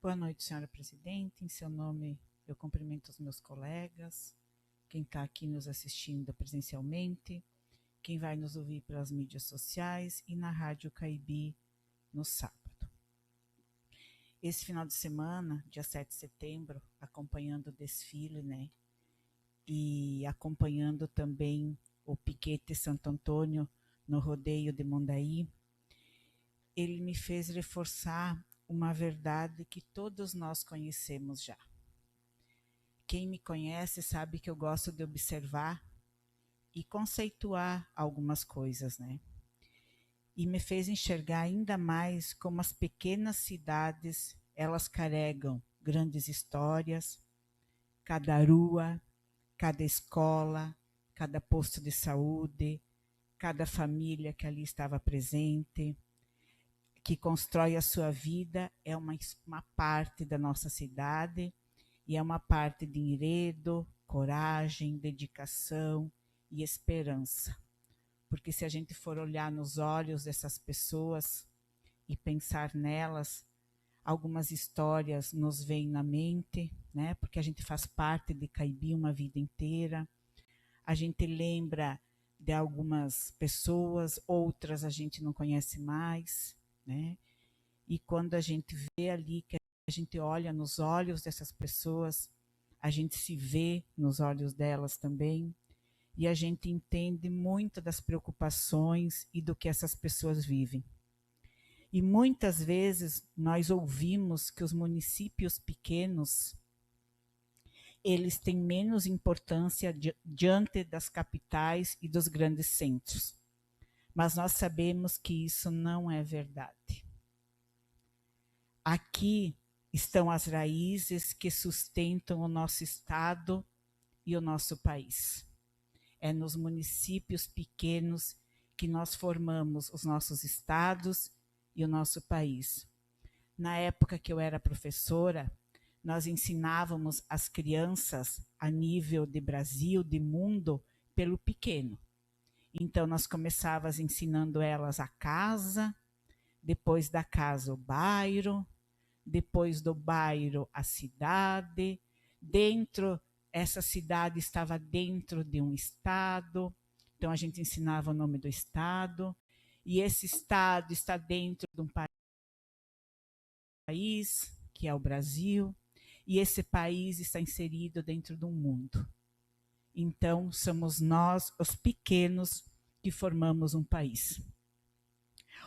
Boa noite, senhora presidente. Em seu nome, eu cumprimento os meus colegas, quem está aqui nos assistindo presencialmente, quem vai nos ouvir pelas mídias sociais e na Rádio Caibi no sábado. Esse final de semana, dia 7 de setembro, acompanhando o desfile, né? E acompanhando também o Piquete Santo Antônio no rodeio de Mondaí, ele me fez reforçar uma verdade que todos nós conhecemos já. Quem me conhece sabe que eu gosto de observar e conceituar algumas coisas, né? E me fez enxergar ainda mais como as pequenas cidades, elas carregam grandes histórias, cada rua, cada escola, cada posto de saúde, cada família que ali estava presente, que constrói a sua vida, é uma parte da nossa cidade e é uma parte de enredo, coragem, dedicação e esperança. Porque se a gente for olhar nos olhos dessas pessoas e pensar nelas, algumas histórias nos vêm na mente, né? Porque a gente faz parte de Caibi uma vida inteira. A gente lembra de algumas pessoas, outras a gente não conhece mais, né? E quando a gente vê ali, que a gente olha nos olhos dessas pessoas, a gente se vê nos olhos delas também, e a gente entende muito das preocupações e do que essas pessoas vivem. E muitas vezes nós ouvimos que os municípios pequenos, eles têm menos importância diante das capitais e dos grandes centros. Mas nós sabemos que isso não é verdade. Aqui estão as raízes que sustentam o nosso estado e o nosso país. É nos municípios pequenos que nós formamos os nossos estados e o nosso país. Na época que eu era professora, nós ensinávamos as crianças a nível de Brasil, de mundo, pelo pequeno. Então, nós começávamos ensinando elas a casa, depois da casa o bairro, depois do bairro a cidade, essa cidade estava dentro de um estado, então a gente ensinava o nome do estado, e esse estado está dentro de um país, que é o Brasil, e esse país está inserido dentro de um mundo. Então, somos nós, os pequenos, que formamos um país.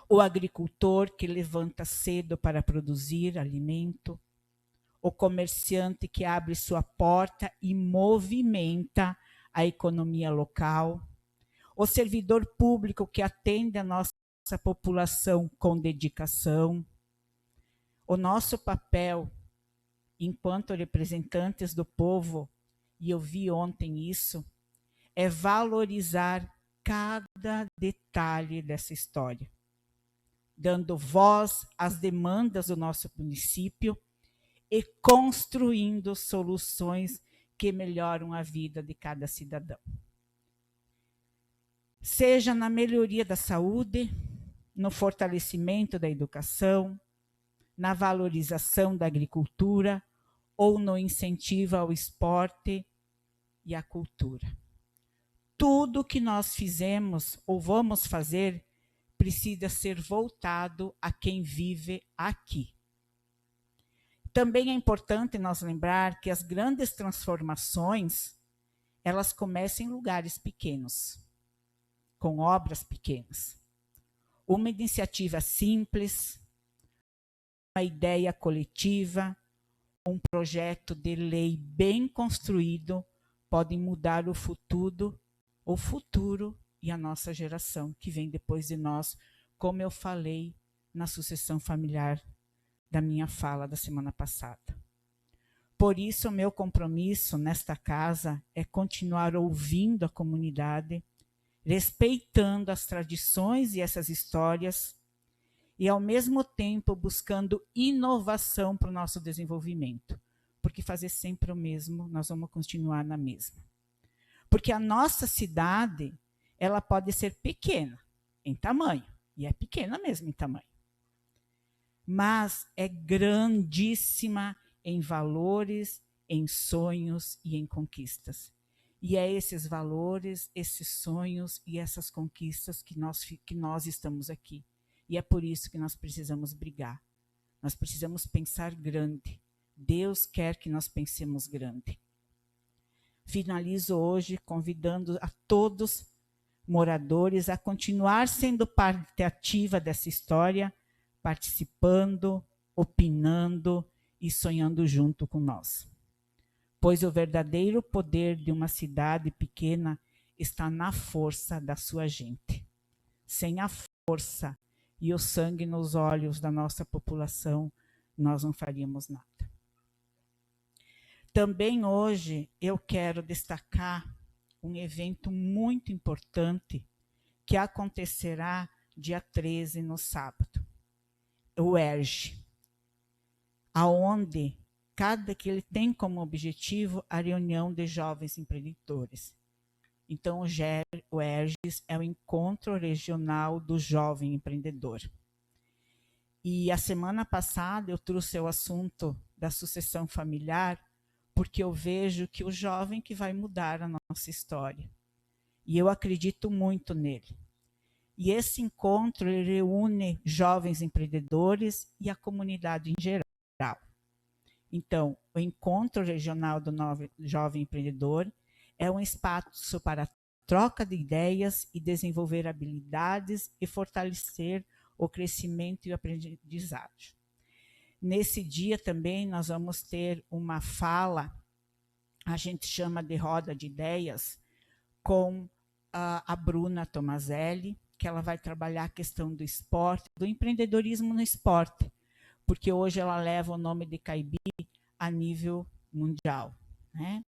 O agricultor que levanta cedo para produzir alimento, o comerciante que abre sua porta e movimenta a economia local, o servidor público que atende a nossa população com dedicação. O nosso papel, enquanto representantes do povo, e eu vi ontem isso, é valorizar cada detalhe dessa história, dando voz às demandas do nosso município e construindo soluções que melhoram a vida de cada cidadão. Seja na melhoria da saúde, no fortalecimento da educação, na valorização da agricultura ou no incentivo ao esporte e à cultura. Tudo que nós fizemos ou vamos fazer precisa ser voltado a quem vive aqui. Também é importante nós lembrar que as grandes transformações, elas começam em lugares pequenos, com obras pequenas. Uma iniciativa simples, uma ideia coletiva, um projeto de lei bem construído podem mudar o futuro e a nossa geração que vem depois de nós, como eu falei na sucessão familiar da minha fala da semana passada. Por isso, o meu compromisso nesta casa é continuar ouvindo a comunidade, respeitando as tradições e essas histórias, e, ao mesmo tempo, buscando inovação para o nosso desenvolvimento. Porque fazer sempre o mesmo, nós vamos continuar na mesma. Porque a nossa cidade, ela pode ser pequena em tamanho, e é pequena mesmo em tamanho. mas é grandíssima em valores, em sonhos e em conquistas. E é esses valores, esses sonhos e essas conquistas que nós estamos aqui. E é por isso que nós precisamos brigar. Nós precisamos pensar grande. Deus quer que nós pensemos grande. Finalizo hoje convidando a todos moradores a continuar sendo parte ativa dessa história, participando, opinando e sonhando junto com nós. Pois o verdadeiro poder de uma cidade pequena está na força da sua gente. Sem a força e o sangue nos olhos da nossa população, nós não faríamos nada. Também hoje eu quero destacar um evento muito importante que acontecerá dia 13, no sábado. O ERJ, aonde que ele tem como objetivo a reunião de jovens empreendedores. Então, o ERJ é o Encontro Regional do Jovem Empreendedor. E a semana passada eu trouxe o assunto da sucessão familiar, porque eu vejo que o jovem que vai mudar a nossa história. E eu acredito muito nele. E esse encontro ele reúne jovens empreendedores e a comunidade em geral. Então, o Encontro Regional do Jovem Empreendedor é um espaço para troca de ideias e desenvolver habilidades e fortalecer o crescimento e o aprendizagem. Nesse dia também nós vamos ter uma fala, a gente chama de roda de ideias, com a Bruna Tomazelli, que ela vai trabalhar a questão do esporte, do empreendedorismo no esporte, porque hoje ela leva o nome de Caibi a nível mundial, né?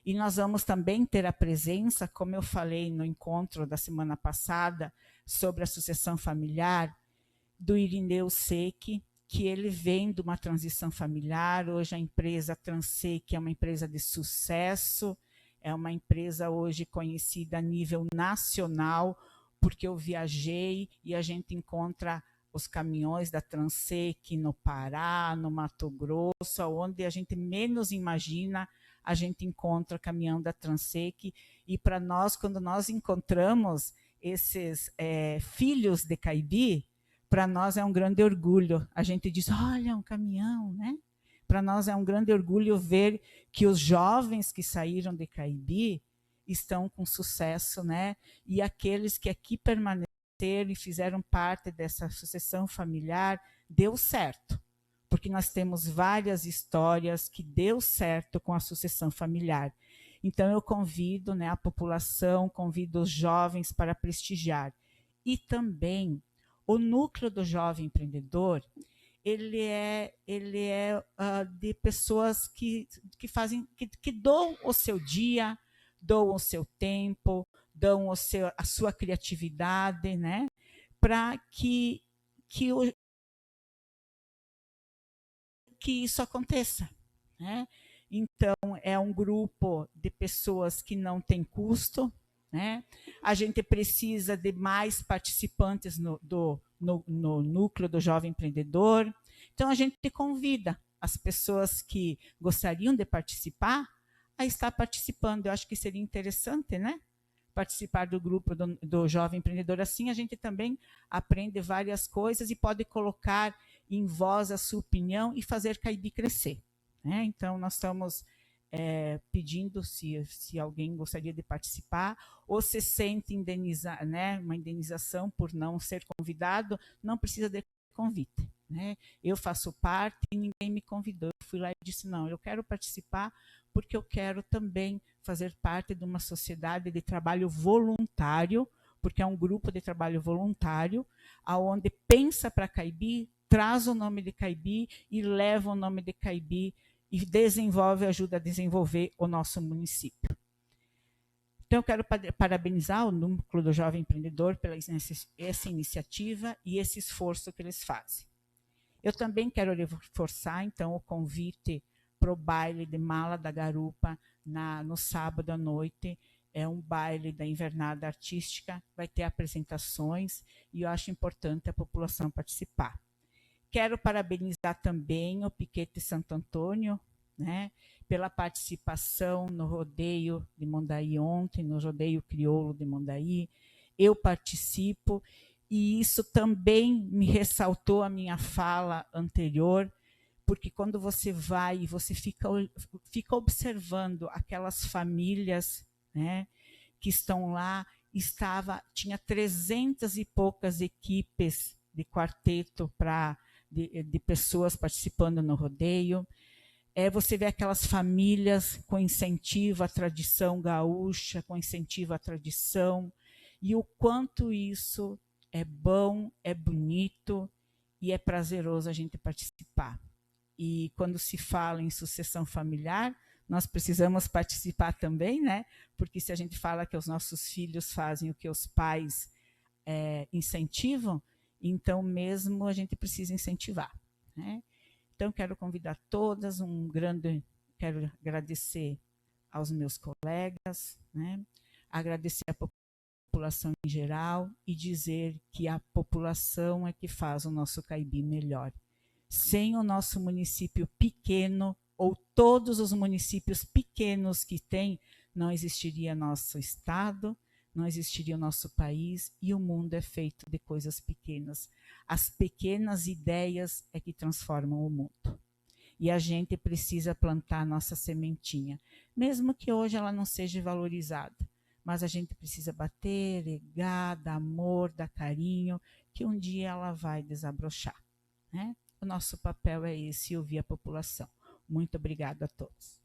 E nós vamos também ter a presença, como eu falei no encontro da semana passada, sobre a sucessão familiar, do Irineu Seck, que ele vem de uma transição familiar. Hoje a empresa Transec é uma empresa de sucesso, é uma empresa hoje conhecida a nível nacional, porque eu viajei e a gente encontra os caminhões da Transec no Pará, no Mato Grosso, onde a gente menos imagina, a gente encontra caminhão da Transec. E para nós, quando nós encontramos esses filhos de Caibi, para nós é um grande orgulho. A gente diz, olha, um caminhão, né? Para nós é um grande orgulho ver que os jovens que saíram de Caibi estão com sucesso, né? E aqueles que aqui permaneceram e fizeram parte dessa sucessão familiar, deu certo. Porque nós temos várias histórias que deu certo com a sucessão familiar. Então eu convido, né, a população, convido os jovens para prestigiar. E também o núcleo do jovem empreendedor, ele é de pessoas que fazem, que doam o seu dia, doam o seu tempo, dão a sua criatividade, né, para que isso aconteça, né? Então, é um grupo de pessoas que não tem custo, né? A gente precisa de mais participantes no núcleo do jovem empreendedor. Então, a gente convida as pessoas que gostariam de participar a estar participando. Eu acho que seria interessante, né? Participar do grupo do jovem empreendedor. Assim, a gente também aprende várias coisas e pode colocar em voz a sua opinião e fazer Caibi crescer, né? Então, nós estamos pedindo se alguém gostaria de participar ou se sente né, uma indenização por não ser convidado, não precisa de convite, né? Eu faço parte e ninguém me convidou. Eu fui lá e disse, não, eu quero participar porque eu quero também fazer parte de uma sociedade de trabalho voluntário, porque é um grupo de trabalho voluntário, aonde pensa para Caibi, traz o nome de Caibi e leva o nome de Caibi e ajuda a desenvolver o nosso município. Então, eu quero parabenizar o Núcleo do Jovem Empreendedor pela essa iniciativa e esse esforço que eles fazem. Eu também quero reforçar, então, o convite para o baile de Mala da Garupa no sábado à noite. É um baile da invernada artística, vai ter apresentações e eu acho importante a população participar. Quero parabenizar também o Piquete Santo Antônio, né, pela participação no rodeio de Mondaí ontem, no rodeio crioulo de Mondaí. Eu participo, e isso também me ressaltou a minha fala anterior, porque quando você vai e você fica observando aquelas famílias, né, que estão lá, tinha 300 e poucas equipes de quarteto de pessoas participando no rodeio. Você vê aquelas famílias com incentivo à tradição gaúcha, com incentivo à tradição, e o quanto isso é bom, é bonito e é prazeroso a gente participar. E quando se fala em sucessão familiar, nós precisamos participar também, né? Porque se a gente fala que os nossos filhos fazem o que os pais incentivam, então mesmo a gente precisa incentivar, né? Então, quero convidar todas, quero agradecer aos meus colegas, né? Agradecer a população em geral e dizer que a população é que faz o nosso Caibi melhor. Sem o nosso município pequeno, ou todos os municípios pequenos que tem, não existiria nosso estado, não existiria o nosso país, e o mundo é feito de coisas pequenas. As pequenas ideias é que transformam o mundo. E a gente precisa plantar a nossa sementinha, mesmo que hoje ela não seja valorizada, mas a gente precisa bater, regar, dar amor, dar carinho, que um dia ela vai desabrochar, né? O nosso papel é esse, ouvir a população. Muito obrigada a todos.